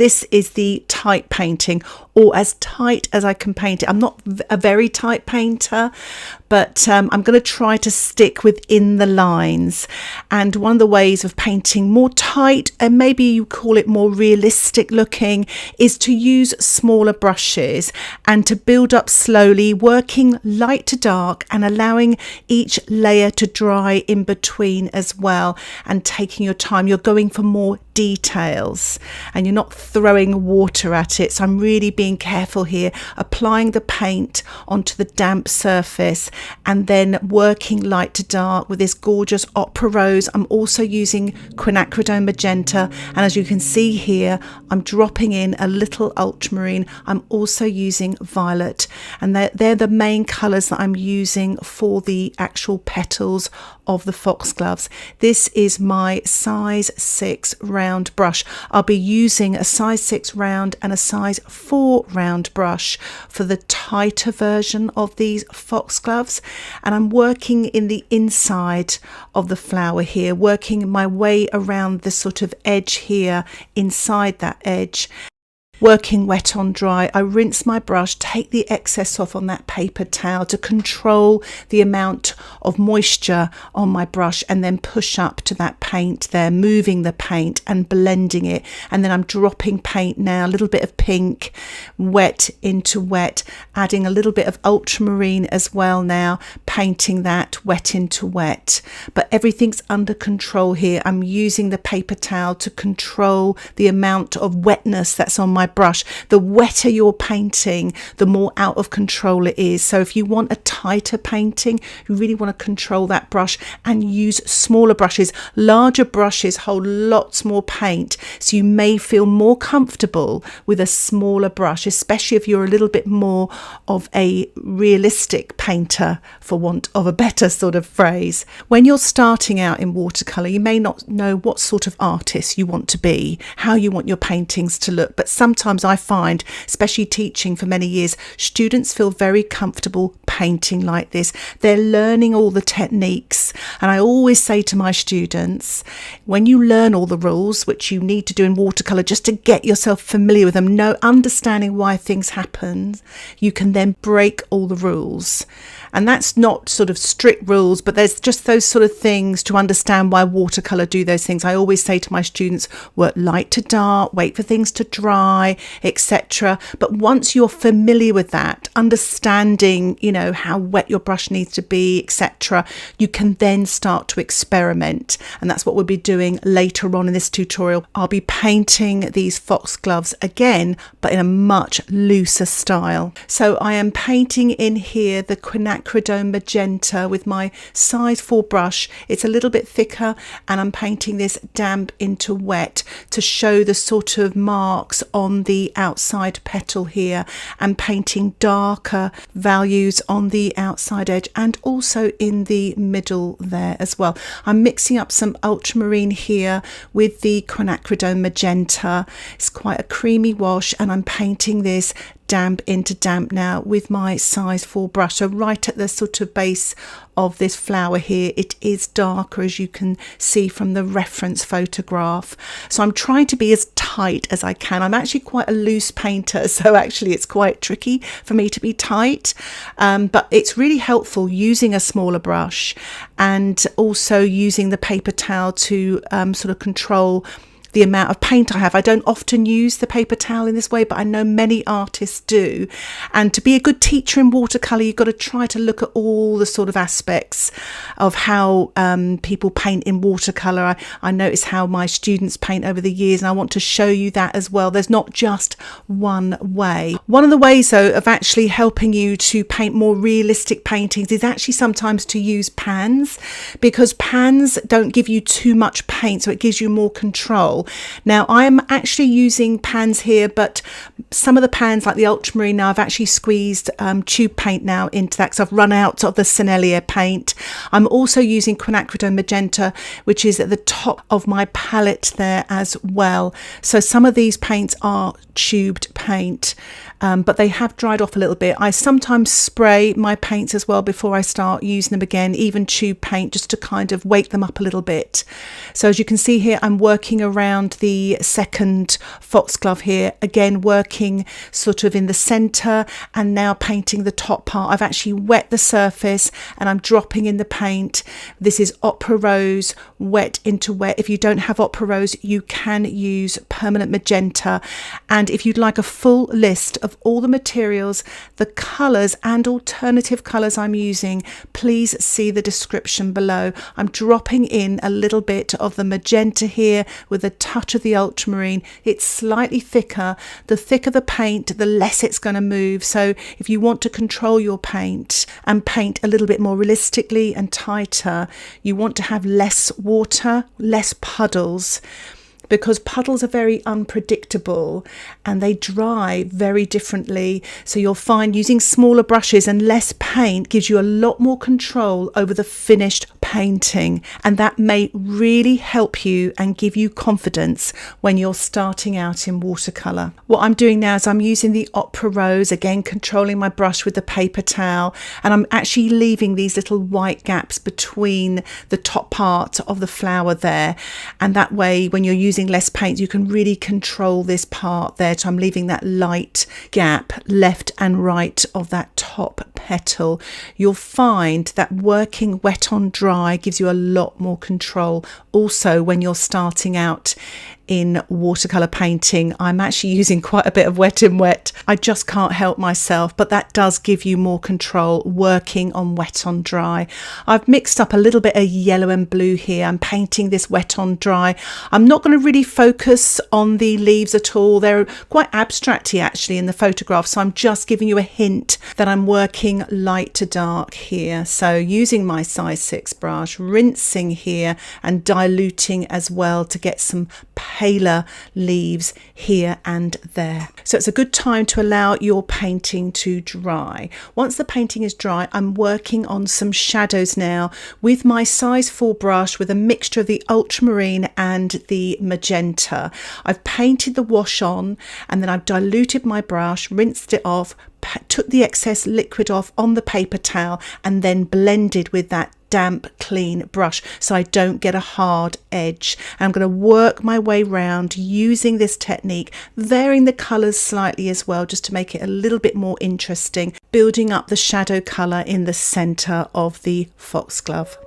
This is the tight painting, or as tight as I can paint it. I'm not a very tight painter, but I'm going to try to stick within the lines. And one of the ways of painting more tight, and maybe you call it more realistic looking, is to use smaller brushes and to build up slowly, working light to dark and allowing each layer to dry in between as well, and taking your time. You're going for more details and you're not throwing water at it. So I'm really being careful here, applying the paint onto the damp surface and then working light to dark with this gorgeous opera rose. I'm also using quinacridone magenta, and as you can see here, I'm dropping in a little ultramarine. I'm also using violet, and they're the main colours that I'm using for the actual petals of the foxgloves. This is my size 6 round brush. I'll be using a size 6 round and a size 4 round brush for the tighter version of these foxgloves, and I'm working in the inside of the flower here, working my way around the sort of edge here, inside that edge. Working wet on dry, I rinse my brush, take the excess off on that paper towel to control the amount of moisture on my brush, and then push up to that paint there, moving the paint and blending it. And then I'm dropping paint now, a little bit of pink, wet into wet, adding a little bit of ultramarine as well now, painting that wet into wet. But everything's under control here. I'm using the paper towel to control the amount of wetness that's on my brush. The wetter you're painting, the more out of control it is. So if you want a tighter painting, you really want to control that brush and use smaller brushes. Larger brushes hold lots more paint, so you may feel more comfortable with a smaller brush, especially if you're a little bit more of a realistic painter, for want of a better sort of phrase. When you're starting out in watercolour, you may not know what sort of artist you want to be, how you want your paintings to look, but sometimes I find, especially teaching for many years, students feel very comfortable painting like this. They're learning all the techniques, and I always say to my students, when you learn all the rules, which you need to do in watercolour just to get yourself familiar with them, understanding why things happen, you can then break all the rules. And that's not sort of strict rules, but there's just those sort of things to understand why watercolour do those things. I always say to my students, work light to dark, wait for things to dry, etc. But once you're familiar with that, understanding, how wet your brush needs to be, etc., you can then start to experiment. And that's what we'll be doing later on in this tutorial. I'll be painting these foxgloves again, but in a much looser style. So I am painting in here the quinacridone magenta with my size 4 brush. It's a little bit thicker, and I'm painting this damp into wet to show the sort of marks on the outside petal here, and painting darker values on the outside edge and also in the middle there as well. I'm mixing up some ultramarine here with the quinacridone magenta. It's quite a creamy wash, and I'm painting this damp into damp now with my size 4 brush. So right at the sort of base of this flower here, it is darker, as you can see from the reference photograph. So I'm trying to be as tight as I can. I'm actually quite a loose painter, so actually it's quite tricky for me to be tight, but it's really helpful using a smaller brush and also using the paper towel to sort of control the amount of paint I have. I don't often use the paper towel in this way, but I know many artists do. And to be a good teacher in watercolour, you've got to try to look at all the sort of aspects of how people paint in watercolour. I notice how my students paint over the years, and I want to show you that as well. There's not just one way. One of the ways, though, of actually helping you to paint more realistic paintings is actually sometimes to use pans, because pans don't give you too much paint, so it gives you more control. Now I'm actually using pans here, but some of the pans, like the ultramarine, now I've actually squeezed tube paint now into that because I've run out of the Sennelier paint. I'm also using quinacridone magenta, which is at the top of my palette there as well. So some of these paints are tubed paint, but they have dried off a little bit. I sometimes spray my paints as well before I start using them again, even tube paint, just to kind of wake them up a little bit. So as you can see here, I'm working around the second foxglove here, again working sort of in the center and now painting the top part. I've actually wet the surface and I'm dropping in the paint. This is Opera Rose wet into wet. If you don't have Opera Rose, you can use permanent magenta. And if you'd like a full list of all the materials, the colors and alternative colors I'm using, please see the description below. I'm dropping in a little bit of the magenta here with a touch of the ultramarine. It's slightly thicker. The thicker the paint, the less it's going to move. So if you want to control your paint and paint a little bit more realistically and tighter, you want to have less water, less puddles, because puddles are very unpredictable and they dry very differently. So you'll find using smaller brushes and less paint gives you a lot more control over the finished painting, and that may really help you and give you confidence when you're starting out in watercolour. What I'm doing now is I'm using the Opera Rose, again controlling my brush with the paper towel, and I'm actually leaving these little white gaps between the top part of the flower there, and that way when you're using less paint you can really control this part there. So I'm leaving that light gap left and right of that top petal. You'll find that working wet on dry gives you a lot more control also when you're starting out in watercolor painting. I'm actually using quite a bit of wet in wet. I just can't help myself, but that does give you more control working on wet on dry. I've mixed up a little bit of yellow and blue here. I'm painting this wet on dry. I'm not going to really focus on the leaves at all. They're quite abstracty actually in the photograph, so I'm just giving you a hint that I'm working light to dark here. So using my size 6 brush, rinsing here and diluting as well to get some paler leaves here and there. So it's a good time to allow your painting to dry. Once the painting is dry, I'm working on some shadows now with my size 4 brush with a mixture of the ultramarine and the magenta. I've painted the wash on and then I've diluted my brush, rinsed it off, took the excess liquid off on the paper towel and then blended with that damp clean brush so I don't get a hard edge. And I'm going to work my way round using this technique, varying the colours slightly as well just to make it a little bit more interesting, building up the shadow colour in the centre of the foxglove.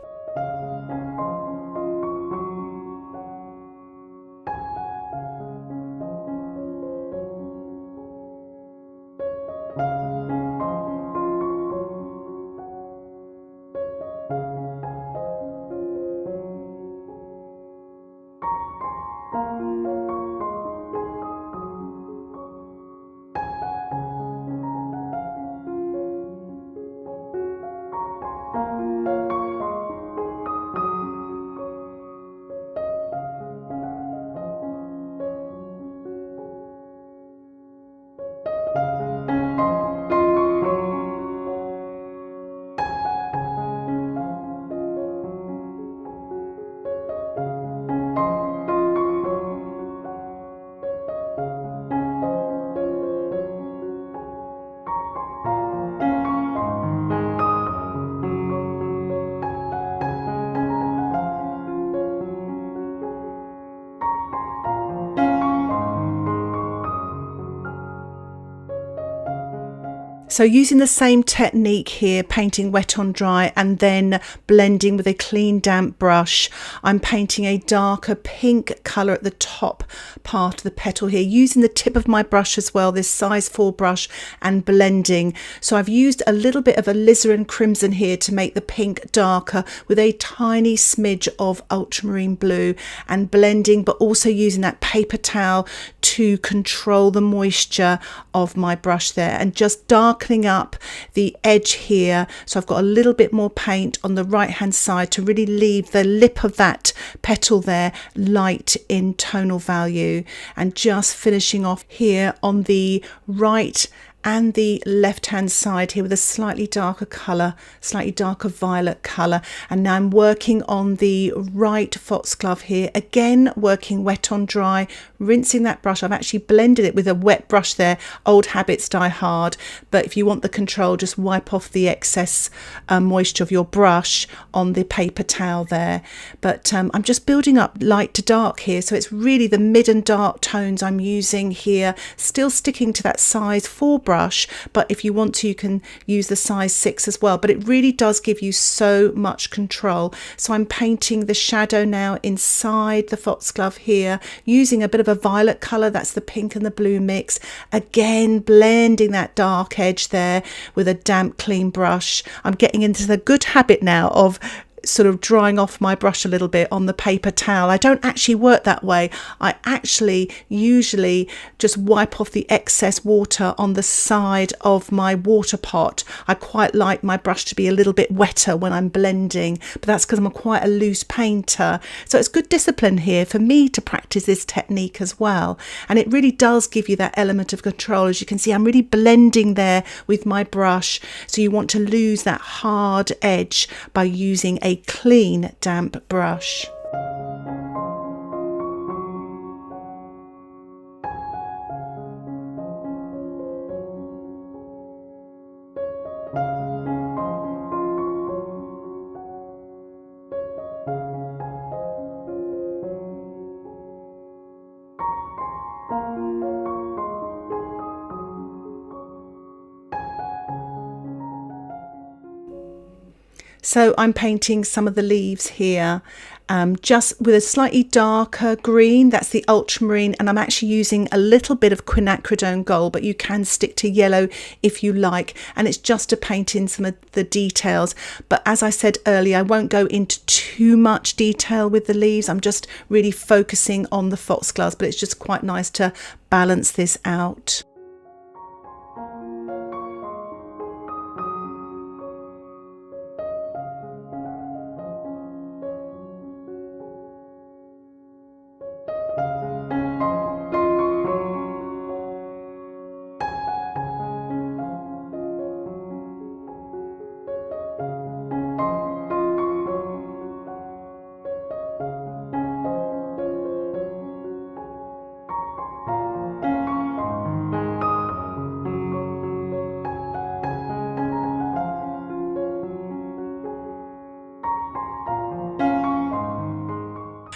So using the same technique here, painting wet on dry and then blending with a clean damp brush, I'm painting a darker pink colour at the top part of the petal here, using the tip of my brush as well, this size 4 brush, and blending. So I've used a little bit of alizarin crimson here to make the pink darker with a tiny smidge of ultramarine blue, and blending, but also using that paper towel to control the moisture of my brush there and just darkening up the edge here. So I've got a little bit more paint on the right hand side to really leave the lip of that petal there light in tonal value, and just finishing off here on the right and the left hand side here with a slightly darker colour, slightly darker violet colour. And now I'm working on the right foxglove here, again working wet on dry, rinsing that brush. I've actually blended it with a wet brush there. Old habits die hard, but if you want the control, just wipe off the excess moisture of your brush on the paper towel there. But I'm just building up light to dark here, so it's really the mid and dark tones I'm using here, still sticking to that size 4 brush, but if you want to, you can use the size 6 as well. But it really does give you so much control. So I'm painting the shadow now inside the foxglove here, using a bit of a violet colour, that's the pink and the blue mix, again blending that dark edge there with a damp clean brush. I'm getting into the good habit now of sort of drying off my brush a little bit on the paper towel. I don't actually work that way. I actually usually just wipe off the excess water on the side of my water pot. I quite like my brush to be a little bit wetter when I'm blending, but that's because I'm quite a loose painter. So it's good discipline here for me to practice this technique as well. And it really does give you that element of control. As you can see, I'm really blending there with my brush. So you want to lose that hard edge by using a clean damp brush. So I'm painting some of the leaves here, just with a slightly darker green, that's the ultramarine, and I'm actually using a little bit of quinacridone gold, but you can stick to yellow if you like, and it's just to paint in some of the details. But as I said earlier, I won't go into too much detail with the leaves. I'm just really focusing on the foxgloves, but it's just quite nice to balance this out.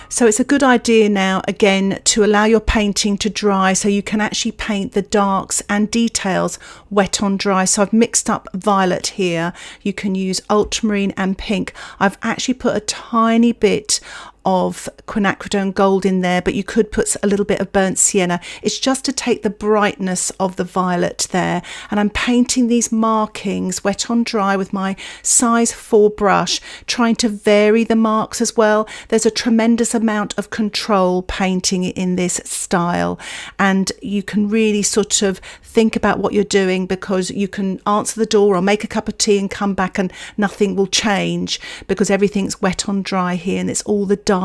So it's a good idea now, again, to allow your painting to dry so you can actually paint the darks and details wet on dry. So I've mixed up violet here. You can use ultramarine and pink. I've actually put a tiny bit of quinacridone gold in there, but you could put a little bit of burnt sienna. It's just to take the brightness of the violet there. And I'm painting these markings wet on dry with my size 4 brush, trying to vary the marks as well. There's a tremendous amount of control painting in this style, and you can really sort of think about what you're doing, because you can answer the door or make a cup of tea and come back and nothing will change, because everything's wet on dry here and it's all the darks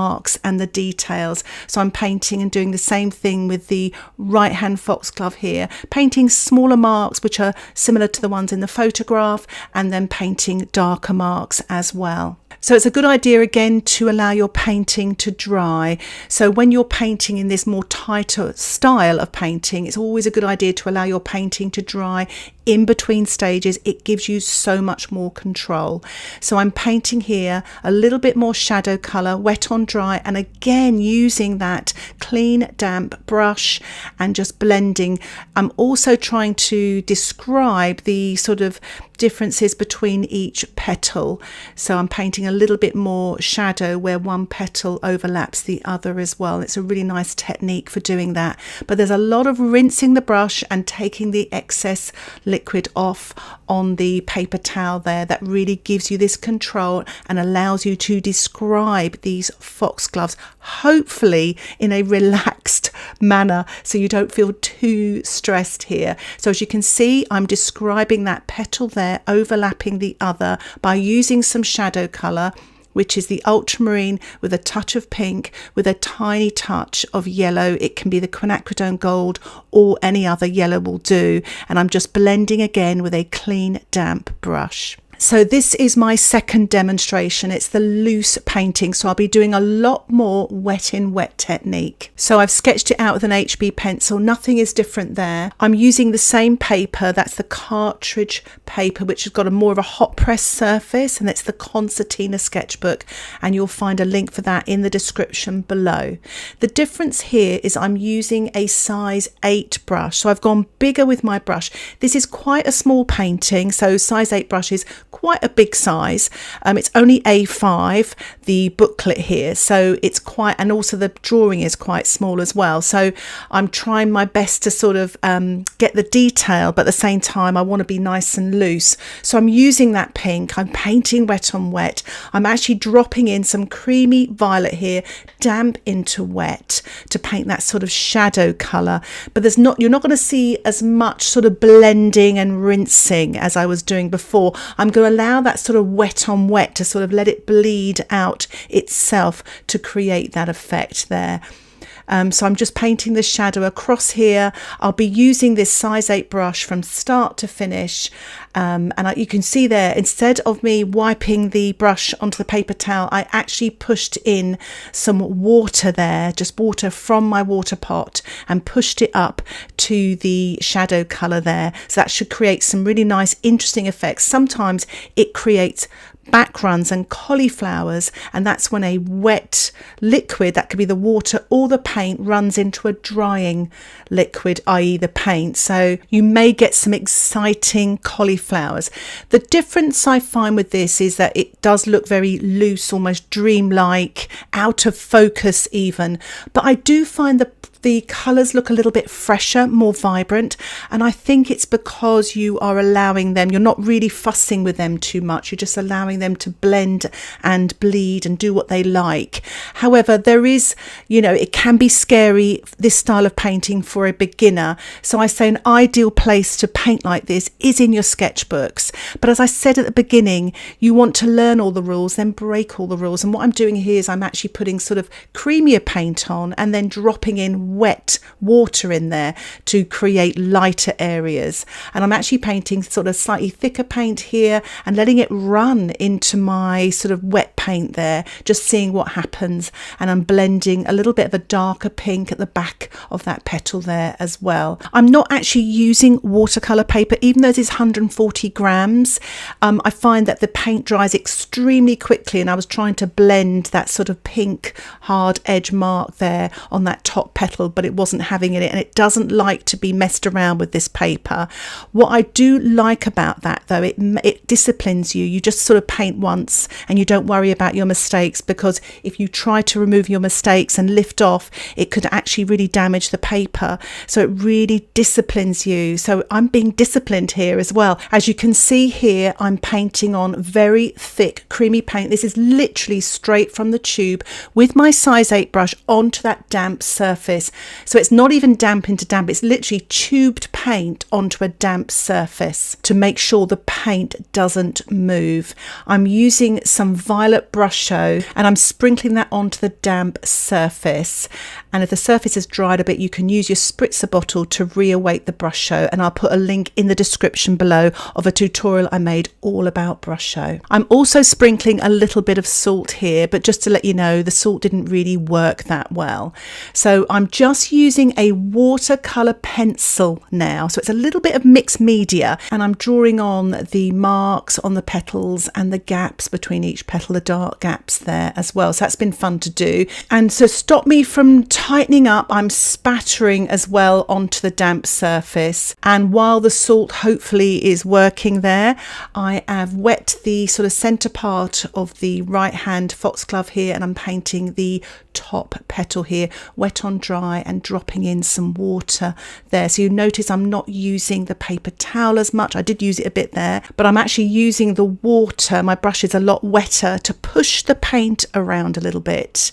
and the details. So I'm painting and doing the same thing with the right hand foxglove here, painting smaller marks which are similar to the ones in the photograph, and then painting darker marks as well. So it's a good idea again to allow your painting to dry. So when you're painting in this more tighter style of painting, it's always a good idea to allow your painting to dry in between stages. It gives you so much more control. So I'm painting here a little bit more shadow colour, wet on dry, and again using that clean damp brush and just blending. I'm also trying to describe the sort of differences between each petal. So I'm painting a little bit more shadow where one petal overlaps the other as well. It's a really nice technique for doing that. But there's a lot of rinsing the brush and taking the excess liquid off on the paper towel there. That really gives you this control and allows you to describe these foxgloves, hopefully in a relaxed manner, so you don't feel too stressed here. So as you can see, I'm describing that petal there overlapping the other by using some shadow colour, which is the ultramarine with a touch of pink with a tiny touch of yellow. It can be the quinacridone gold or any other yellow will do. And I'm just blending again with a clean, damp brush. So this is my second demonstration. It's the loose painting. So I'll be doing a lot more wet in wet technique. So I've sketched it out with an HB pencil. Nothing is different there. I'm using the same paper. That's the Cartridge paper, which has got more of a hot press surface, and it's the Concertina sketchbook. And you'll find a link for that in the description below. The difference here is I'm using a size 8 brush. So I've gone bigger with my brush. This is quite a small painting. So size 8 brush is quite a big size. It's only A5, the booklet here, so it's quite, and also the drawing is quite small as well. So I'm trying my best to sort of get the detail, but at the same time I want to be nice and loose. So I'm using that pink. I'm painting wet on wet. I'm actually dropping in some creamy violet here, damp into wet, to paint that sort of shadow colour. But you're not going to see as much sort of blending and rinsing as I was doing before. I'm going to allow that sort of wet on wet to sort of let it bleed out itself to create that effect there. So I'm just painting the shadow across here. I'll be using this size 8 brush from start to finish. You can see there, instead of me wiping the brush onto the paper towel, I actually pushed in some water there, just water from my water pot, and pushed it up to the shadow colour there. So that should create some really nice, interesting effects. Sometimes it creates backgrounds and cauliflowers, and that's when a wet liquid, that could be the water or the paint, runs into a drying liquid, i.e. the paint. So you may get some exciting cauliflowers. The difference I find with this is that it does look very loose, almost dreamlike, out of focus even, but I do find the colours look a little bit fresher, more vibrant, and I think it's because you are allowing them, you're not really fussing with them too much, you're just allowing them to blend and bleed and do what they like. However, there is, it can be scary, this style of painting, for a beginner. So I say an ideal place to paint like this is in your sketchbooks. But as I said at the beginning, you want to learn all the rules, then break all the rules. And what I'm doing here is I'm actually putting sort of creamier paint on and then dropping in wet water in there to create lighter areas. And I'm actually painting sort of slightly thicker paint here and letting it run into my sort of wet paint there, just seeing what happens. And I'm blending a little bit of a darker pink at the back of that petal there as well. I'm not actually using watercolour paper, even though this is 140 grams. I find that the paint dries extremely quickly, and I was trying to blend that sort of pink hard edge mark there on that top petal, but it wasn't having it, and it doesn't like to be messed around with this paper. What I do like about that though, it disciplines you. You just sort of paint once and you don't worry about your mistakes, because if you try to remove your mistakes and lift off, it could actually really damage the paper. So it really disciplines you. So I'm being disciplined here as well. As you can see here, I'm painting on very thick creamy paint. This is literally straight from the tube with my size 8 brush onto that damp surface. So it's not even damp into damp, it's literally tubed paint onto a damp surface to make sure the paint doesn't move. I'm using some violet Brusho and I'm sprinkling that onto the damp surface. And if the surface is dried a bit, you can use your spritzer bottle to reawake the Brusho, and I'll put a link in the description below of a tutorial I made all about Brusho. I'm also sprinkling a little bit of salt here, but just to let you know, the salt didn't really work that well. So I'm just using a watercolour pencil now. So it's a little bit of mixed media, and I'm drawing on the marks on the petals and the gaps between each petal, the dark gaps there as well. So that's been fun to do. And so stop me from tightening up, I'm spattering as well onto the damp surface. And while the salt hopefully is working there, I have wet the sort of centre part of the right hand foxglove here, and I'm painting the top petal here, wet on dry, and dropping in some water there. So you notice I'm not using the paper towel as much. I did use it a bit there, but I'm actually using the water. My brush is a lot wetter to push the paint around a little bit.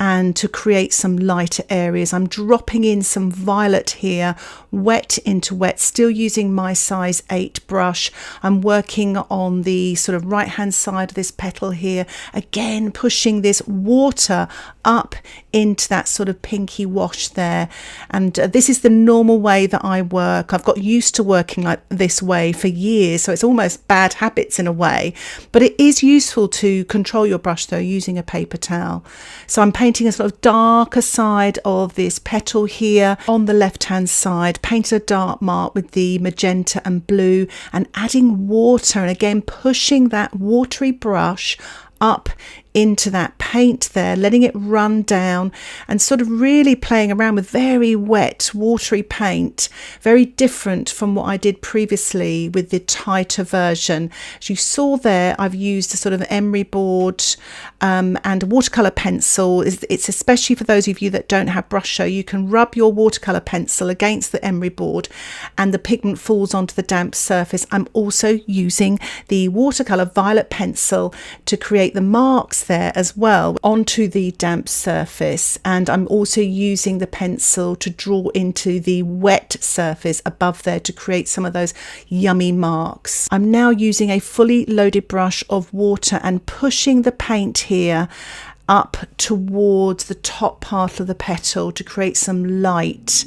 and to create some lighter areas. I'm dropping in some violet here, wet into wet, still using my size 8 brush. I'm working on the sort of right hand side of this petal here, again pushing this water up into that sort of pinky wash there. And this is the normal way that I work. I've got used to working like this way for years, so it's almost bad habits in a way, but it is useful to control your brush though using a paper towel. So I'm painting a sort of darker side of this petal here on the left hand side, painted a dark mark with the magenta and blue, and adding water, and again pushing that watery brush up into that paint there, letting it run down and sort of really playing around with very wet watery paint, very different from what I did previously with the tighter version. As you saw there, I've used a sort of emery board and a watercolor pencil. It's especially for those of you that don't have Brusho, you can rub your watercolor pencil against the emery board and the pigment falls onto the damp surface. I'm also using the watercolor violet pencil to create the marks there as well onto the damp surface, and I'm also using the pencil to draw into the wet surface above there to create some of those yummy marks. I'm now using a fully loaded brush of water and pushing the paint here up towards the top part of the petal to create some light,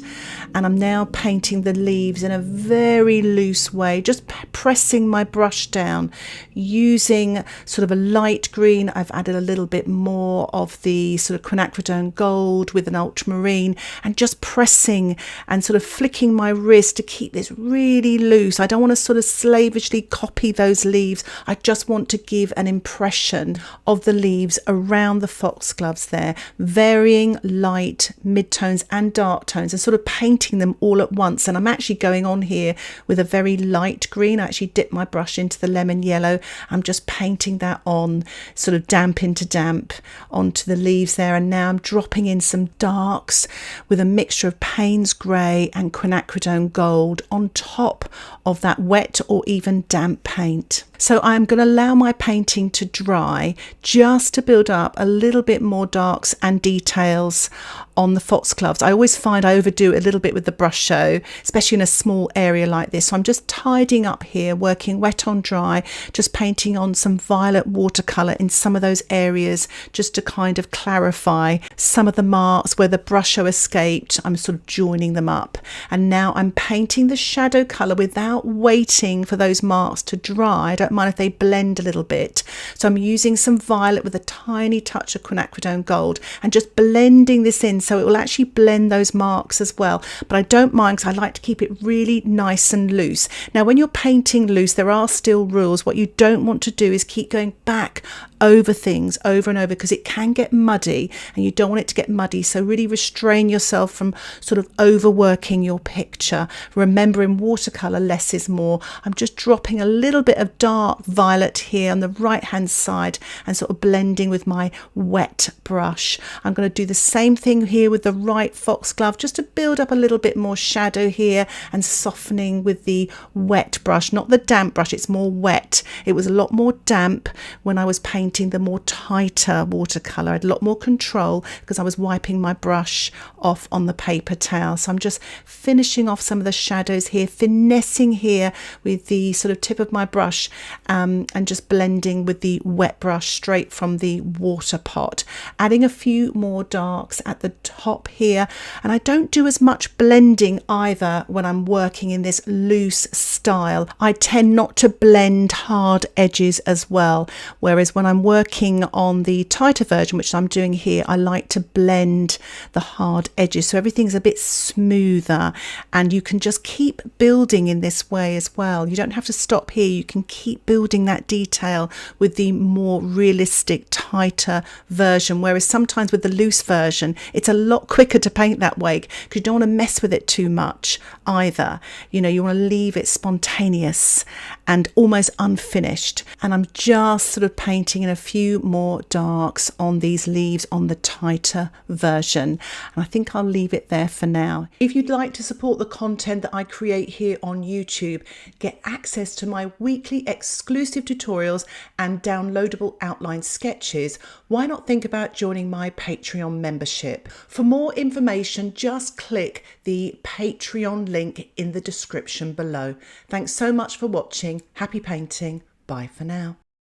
and I'm now painting the leaves in a very loose way, just pressing my brush down using sort of a light green. I've added a little bit more of the sort of quinacridone gold with an ultramarine, and just pressing and sort of flicking my wrist to keep this really loose. I don't want to sort of slavishly copy those leaves. I just want to give an impression of the leaves around the foxgloves there, varying light, mid-tones and dark tones, and sort of painting them all at once. And I'm actually going on here with a very light green. I actually dip my brush into the lemon yellow. I'm just painting that on, sort of damp into damp onto the leaves there. And now I'm dropping in some darks with a mixture of Payne's grey and quinacridone gold on top of that wet or even damp paint. So I'm going to allow my painting to dry just to build up a little bit more darks and details on the foxgloves. I always find I overdo it a little bit with the Brusho, especially in a small area like this. So I'm just tidying up here, working wet on dry, just painting on some violet watercolour in some of those areas just to kind of clarify some of the marks where the Brusho escaped. I'm sort of joining them up. And now I'm painting the shadow colour without waiting for those marks to dry. I don't mind if they blend a little bit. So I'm using some violet with a tiny touch of quinacridone gold and just blending this in so it will actually blend those marks as well. But I don't mind because I like to keep it really nice and loose. Now when you're painting loose, there are still rules. What you don't want to do is keep going back over things over and over, because it can get muddy and you don't want it to get muddy. So really restrain yourself from sort of overworking your picture. Remember, in watercolor, less is more. I'm just dropping a little bit of dark violet here on the right hand side and sort of blending with my wet brush. I'm going to do the same thing here with the right foxglove, just to build up a little bit more shadow here and softening with the wet brush, not the damp brush. It's more wet. It was a lot more damp when I was painting the more tighter watercolor. I had a lot more control because I was wiping my brush off on the paper towel. So I'm just finishing off some of the shadows here, finessing here with the sort of tip of my brush, and just blending with the wet brush straight from the water pot, adding a few more darks at the top here. And I don't do as much blending either when I'm working in this loose style. I tend not to blend hard edges as well, whereas when I'm working on the tighter version, which I'm doing here, I like to blend the hard edges so everything's a bit smoother, and you can just keep building in this way as well. You don't have to stop here. You can keep building that detail with the more realistic, tighter version, whereas sometimes with the loose version it's a lot quicker to paint that way because you don't want to mess with it too much either. You know, you want to leave it spontaneous and almost unfinished. And I'm just sort of painting in a few more darks on these leaves on the tighter version. And I think I'll leave it there for now. If you'd like to support the content that I create here on YouTube, get access to my weekly exclusive tutorials and downloadable outline sketches, why not think about joining my Patreon membership? For more information, just click the Patreon link in the description below. Thanks so much for watching. Happy painting. Bye for now.